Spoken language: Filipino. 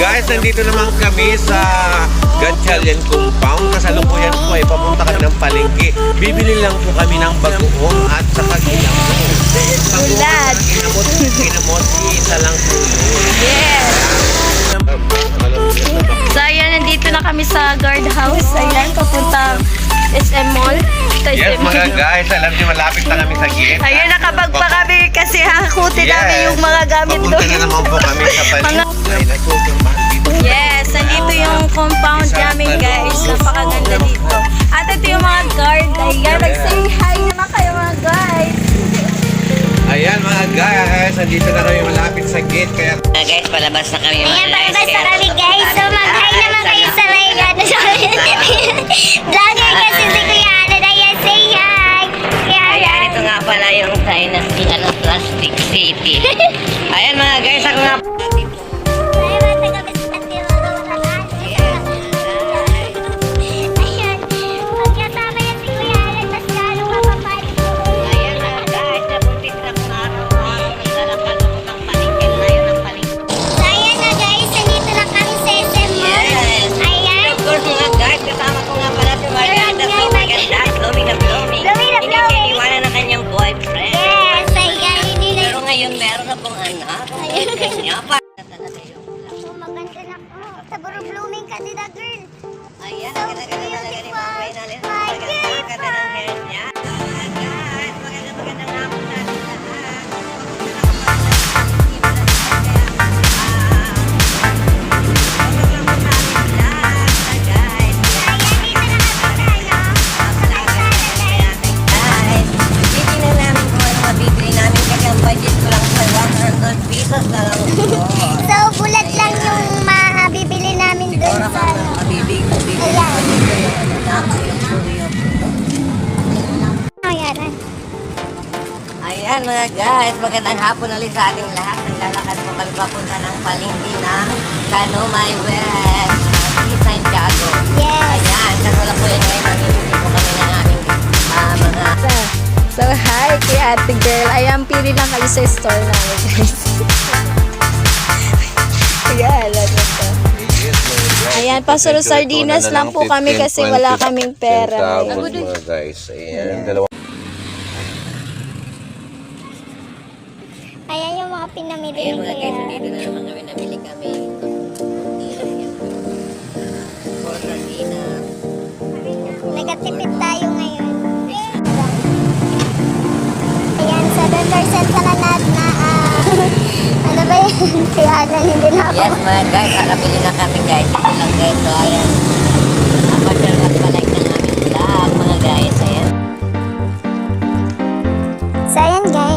Guys, nandito naman kami sa Gatchalian Compound. Kasalukuyan po ay papunta kami ng palengke. Bibili lang po kami ng bagoong at saka ginamot. Bulat. Ginamot, isa lang po yun. Yes. So ayan, nandito na kami sa guardhouse. Ayan, papuntang SM Mall. Ito, Yes, SM mga Mall. guys, alam niyo malapit na kami sa gate. Ayan, nakabag pa kami kasi hakutin namin yung mga gamit Papunta doon. na naman po kami sa palengke. Ay, nasusunod dito. Yes, nandito yung compound namin guys. Napakaganda dito. At ito yung mga guard. Ayan, nag-say hi naman kayo mga guys. Ayan mga guys, nandito na kami malapit sa gate. Kaya Guys, palabas na kami. Ayan, palabas na kami guys. So mag-hi naman kayo sa live ano sa vlogger kasi si Kuya Alan. Ayan, say hi. Kaya Ayan, ito nga pala yung China's Plastic City. Ayan mga guys, ako nga Ayan, pagkasama yan si Kuya Alan, mas lalo mapapalit ko. Ayan mga guys, nabuntis na kung araw-araw. Naglalakad ako ng palengke. Ngayon ng palengke. So ayan na guys, nandito na kami sa SM Mall. Yes. Ayan. Of course mga guys, kasama ko nga pala si Marganda. So maganda, blooming na blooming. Blooming na Hindi blooming. siya iniwanan ng kanyang boyfriend. Yes, ayan, hindi na. Pero ngayon meron na pong anak. Boyfriend niya pa. Oh, maganda na. Oh, saburo blooming ka din na girl. Ayan, ang ganda-ganda talaga ni Ma'am Reynalyn. Maganda ng hair niya. Guys, maganda-magandang hapon natin lahat. Ayan, dito na kami sa Guys, hindi na namin kung ano mabibili namin kasi ang budget ko lang sa 100 pesos na lang ito. So, bulat lang yung mabibili namin dun Siguro sa ka mabibig. Ayan. Ayan. Ayan mga guys, magandang hapon ulit sa ating lahat. Naglalakad po kami papunta ng palengke ng Canumay West, Santiago. Yes. Ayan, kasi wala po yan ngayon. Mamimili po kami ng aming mga... So hi kay ate girl. Ayan, pili lang kayo sa store namin guys. Ayan, alam mo to. Ayan, pasuro sardinas lang po kami kasi wala kaming pera. mga guys. Ayan, dalawa. Ayan yung mga pinamili Ayan ni mga Kuya. guys, dito na naman kami namili kami. For sardina. Nagatipid tayo ngayon. Ayan, 7% ka na na ano ba yun? Kaya hindi na ako. Yes mga guys, nakabili na kami guys. Ito lang guys. So ayan. Kapag at palike ng aming vlog mga guys. Ayan. So ayan guys,